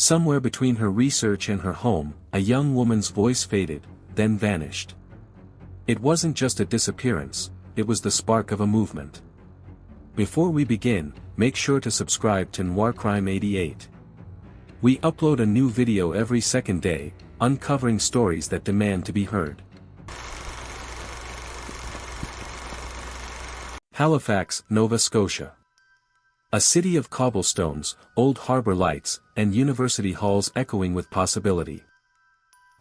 Somewhere between her research and her home, a young woman's voice faded, then vanished. It wasn't just a disappearance, it was the spark of a movement. Before we begin, make sure to subscribe to Noir Crime 88. We upload a new video every second day, uncovering stories that demand to be heard. Halifax, Nova Scotia. A city of cobblestones, old harbor lights, and university halls echoing with possibility.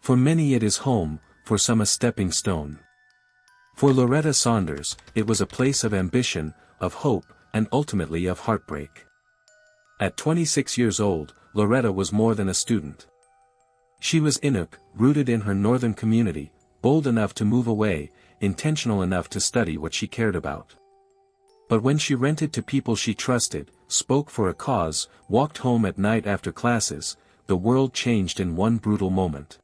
For many it is home, for some a stepping stone. For Loretta Saunders, it was a place of ambition, of hope, and ultimately of heartbreak. At 26 years old, Loretta was more than a student. She was Inuk, rooted in her northern community, bold enough to move away, intentional enough to study what she cared about. But when she rented to people she trusted, spoke for a cause, walked home at night after classes, the world changed in one brutal moment.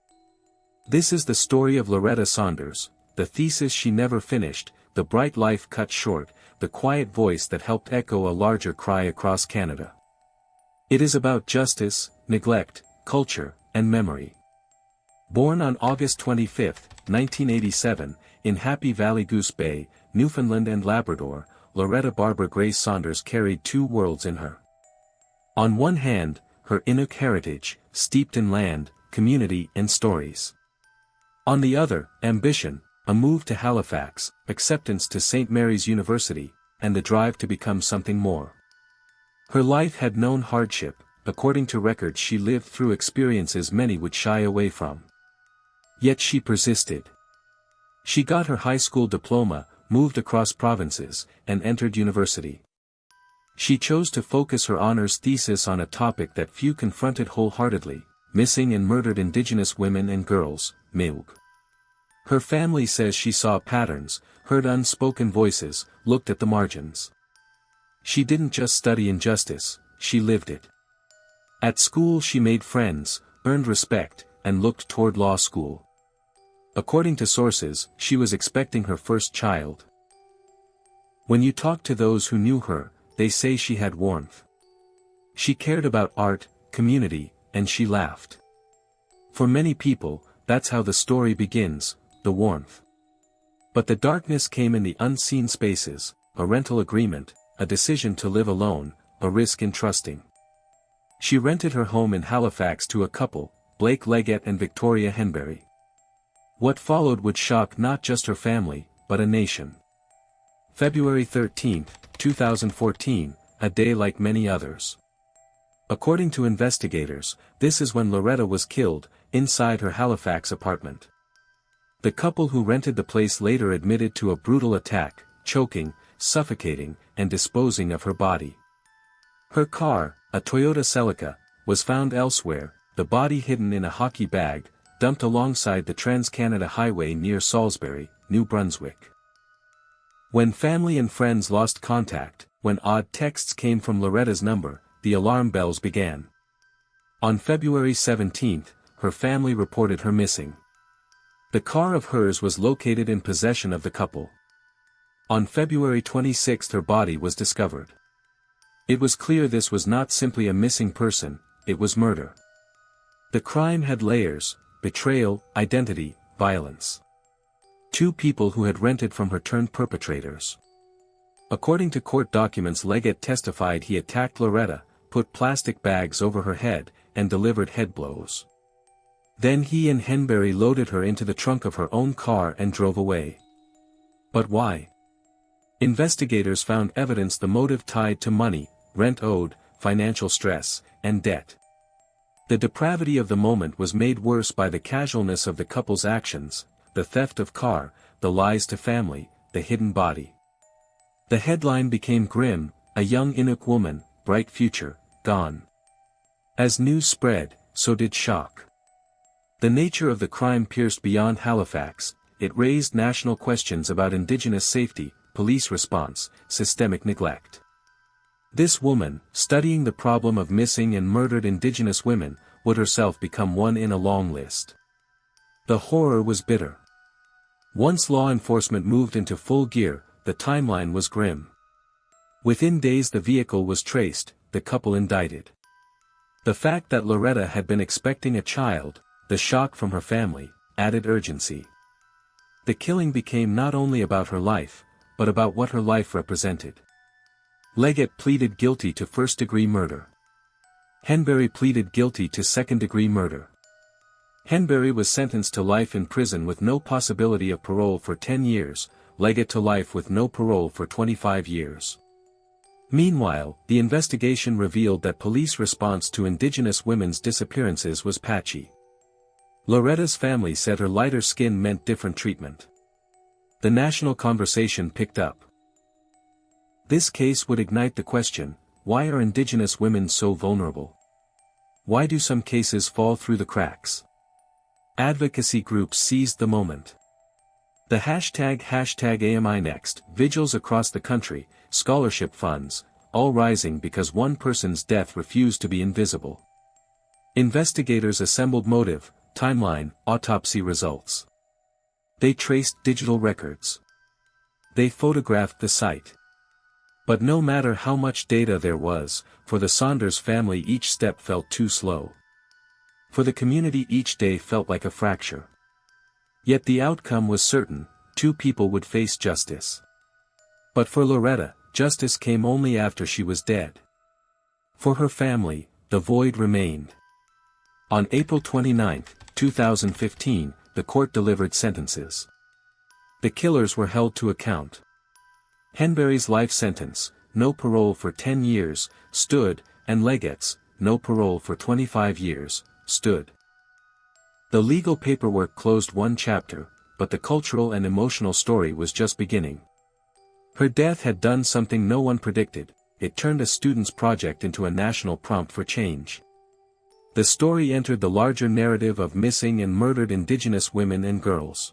This is the story of Loretta Saunders, the thesis she never finished, the bright life cut short, the quiet voice that helped echo a larger cry across Canada. It is about justice, neglect, culture, and memory. Born on August 25, 1987, in Happy Valley Goose Bay, Newfoundland and Labrador, Loretta Barbara Grace Saunders carried two worlds in her. On one hand, her Inuk heritage, steeped in land, community and stories. On the other, ambition, a move to Halifax, acceptance to St. Mary's University, and the drive to become something more. Her life had known hardship, according to records she lived through experiences many would shy away from. Yet she persisted. She got her high school diploma, moved across provinces, and entered university. She chose to focus her honors thesis on a topic that few confronted wholeheartedly, missing and murdered Indigenous women and girls, Meug. Her family says she saw patterns, heard unspoken voices, looked at the margins. She didn't just study injustice, she lived it. At school she made friends, earned respect, and looked toward law school. According to sources, she was expecting her first child. When you talk to those who knew her, they say she had warmth. She cared about art, community, and she laughed. For many people, that's how the story begins, the warmth. But the darkness came in the unseen spaces, a rental agreement, a decision to live alone, a risk in trusting. She rented her home in Halifax to a couple, Blake Leggett and Victoria Henberry. What followed would shock not just her family, but a nation. February 13, 2014, a day like many others. According to investigators, this is when Loretta was killed, inside her Halifax apartment. The couple who rented the place later admitted to a brutal attack, choking, suffocating, and disposing of her body. Her car, a Toyota Celica, was found elsewhere, the body hidden in a hockey bag, dumped alongside the Trans-Canada Highway near Salisbury, New Brunswick. When family and friends lost contact, when odd texts came from Loretta's number, the alarm bells began. On February 17, her family reported her missing. The car of hers was located in possession of the couple. On February 26 her body was discovered. It was clear this was not simply a missing person, it was murder. The crime had layers: betrayal, identity, violence. Two people who had rented from her turned perpetrators. According to court documents, Leggett testified he attacked Loretta, put plastic bags over her head, and delivered head blows. Then he and Henberry loaded her into the trunk of her own car and drove away. But why? Investigators found evidence the motive tied to money, rent owed, financial stress, and debt. The depravity of the moment was made worse by the casualness of the couple's actions, the theft of car, the lies to family, the hidden body. The headline became grim: a young Inuk woman, bright future, gone. As news spread, so did shock. The nature of the crime pierced beyond Halifax, it raised national questions about Indigenous safety, police response, systemic neglect. This woman, studying the problem of missing and murdered Indigenous women, would herself become one in a long list. The horror was bitter. Once law enforcement moved into full gear, the timeline was grim. Within days the vehicle was traced, the couple indicted. The fact that Loretta had been expecting a child, the shock from her family, added urgency. The killing became not only about her life, but about what her life represented. Leggett pleaded guilty to first-degree murder. Henbury pleaded guilty to second-degree murder. Henbury was sentenced to life in prison with no possibility of parole for 10 years, Leggett to life with no parole for 25 years. Meanwhile, the investigation revealed that police response to Indigenous women's disappearances was patchy. Loretta's family said her lighter skin meant different treatment. The national conversation picked up. This case would ignite the question, why are Indigenous women so vulnerable? Why do some cases fall through the cracks? Advocacy groups seized the moment. The hashtag #AMINext, vigils across the country, scholarship funds, all rising because one person's death refused to be invisible. Investigators assembled motive, timeline, autopsy results. They traced digital records. They photographed the site. But no matter how much data there was, for the Saunders family each step felt too slow. For the community each day felt like a fracture. Yet the outcome was certain, 2 people would face justice. But for Loretta, justice came only after she was dead. For her family, the void remained. On April 29, 2015, the court delivered sentences. The killers were held to account. Henbury's life sentence, no parole for 10 years, stood, and Leggett's, no parole for 25 years, stood. The legal paperwork closed one chapter, but the cultural and emotional story was just beginning. Her death had done something no one predicted, it turned a student's project into a national prompt for change. The story entered the larger narrative of missing and murdered Indigenous women and girls.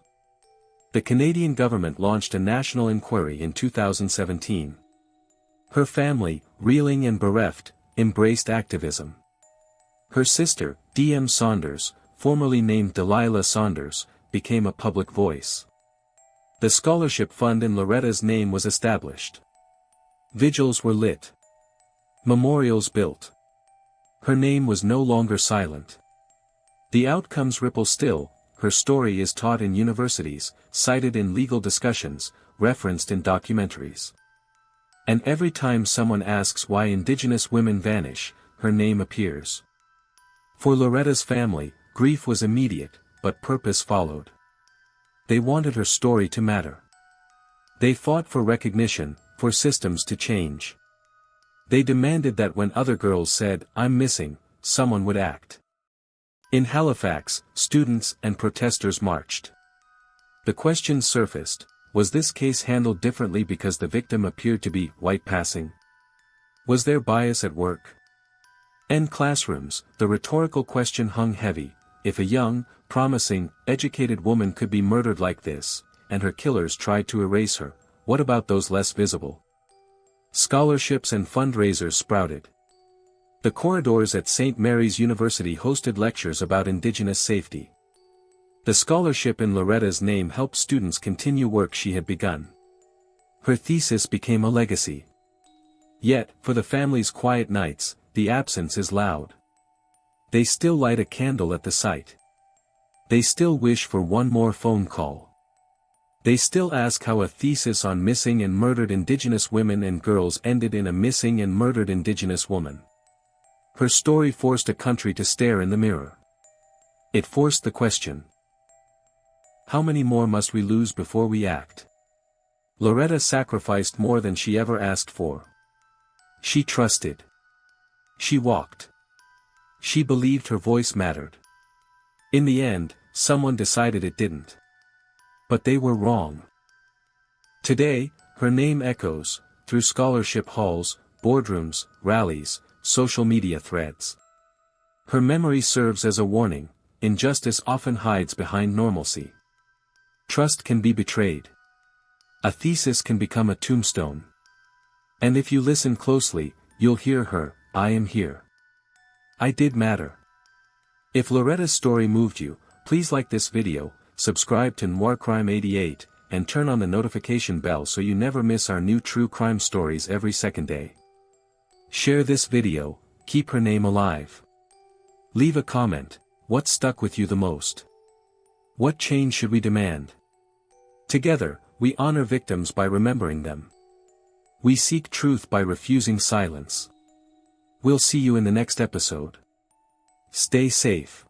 The Canadian government launched a national inquiry in 2017. Her family, reeling and bereft, embraced activism. Her sister, D.M. Saunders, formerly named Delilah Saunders, became a public voice. The scholarship fund in Loretta's name was established. Vigils were lit. Memorials built. Her name was no longer silent. The outcomes ripple still, her story is taught in universities, cited in legal discussions, referenced in documentaries. And every time someone asks why Indigenous women vanish, her name appears. For Loretta's family, grief was immediate, but purpose followed. They wanted her story to matter. They fought for recognition, for systems to change. They demanded that when other girls said, "I'm missing," someone would act. In Halifax, students and protesters marched. The question surfaced, was this case handled differently because the victim appeared to be white passing? Was there bias at work? In classrooms, the rhetorical question hung heavy. If a young, promising, educated woman could be murdered like this, and her killers tried to erase her, what about those less visible? Scholarships and fundraisers sprouted. The corridors at St. Mary's University hosted lectures about Indigenous safety. The scholarship in Loretta's name helped students continue work she had begun. Her thesis became a legacy. Yet, for the family's quiet nights, the absence is loud. They still light a candle at the site. They still wish for one more phone call. They still ask how a thesis on missing and murdered Indigenous women and girls ended in a missing and murdered Indigenous woman. Her story forced a country to stare in the mirror. It forced the question. How many more must we lose before we act? Loretta sacrificed more than she ever asked for. She trusted. She walked. She believed her voice mattered. In the end, someone decided it didn't. But they were wrong. Today, her name echoes, through scholarship halls, boardrooms, rallies, social media threads. Her memory serves as a warning, injustice often hides behind normalcy. Trust can be betrayed. A thesis can become a tombstone. And if you listen closely, you'll hear her, "I am here. I did matter." If Loretta's story moved you, please like this video, subscribe to Noir Crime 88, and turn on the notification bell so you never miss our new true crime stories every second day. Share this video, keep her name alive. Leave a comment. What stuck with you the most? What change should we demand? Together, we honor victims by remembering them. We seek truth by refusing silence. We'll see you in the next episode. Stay safe.